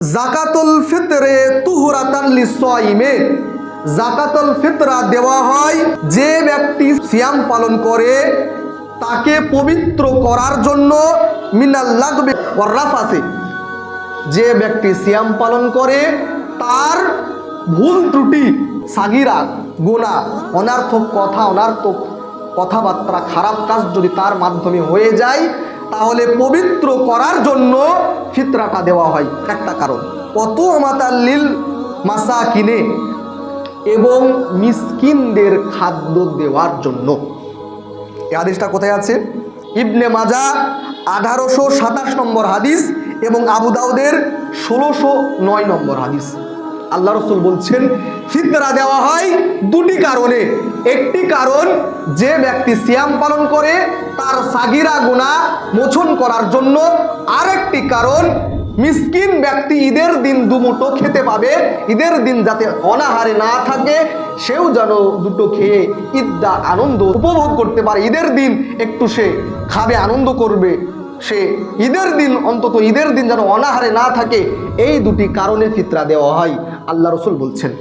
জাকাতুল ফিতরে তুহরাতান লিসাইমে, জাকাতুল ফিতরা দেওয়া হয় যে ব্যক্তি সিয়াম পালন করে তাকে পবিত্র করার জন্য, মিনাল লাগবে ওয়ার রাফাসে, যে ব্যক্তি সিয়াম পালন করে তার ভুল ত্রুটি, সাগিরা গুনাহ, অনার্থক কথা, অনার্থক কথাবার্তা, খারাপ কাজ যদি তার মাধ্যমে হয়ে যায় তাহলে পবিত্র করার জন্য ফিতরাটা দেওয়া হয়। একটা কারণ, কত আমাতাল্লিল মাসাকিনে, এবং মিসকিনদের খাদ্য দেওয়ার জন্য। এই হাদিসটা কোথায় আছে? ইবনে মাজাহ 1827 নম্বর হাদিস এবং আবু দাউদের 1609 নম্বর হাদিস। আল্লাহ রসুল বলছেন ফিতরা দেওয়া হয় দুটি কারণে। একটি কারণ, যে ব্যক্তি সিয়াম পালন করে তার সাগিরা গুনাহ মোচন করার জন্য। আরেকটি কারণ, মিসকিন ব্যক্তি ঈদের দিন দুমুঠো খেতে পাবে, ঈদের দিন যাতে অনাহারে না থাকে, সেও যেন দুটো খেয়ে ঈদটা আনন্দ উপভোগ করতে পারে। ঈদের দিন একটু সে খাবে, আনন্দ করবে, সে ঈদের দিন অন্তত ঈদের দিন যেন অনাহারে না থাকে। এই দুটি কারণে ফিতরা দেওয়া হয়, আল্লাহ রসুল বলছেন।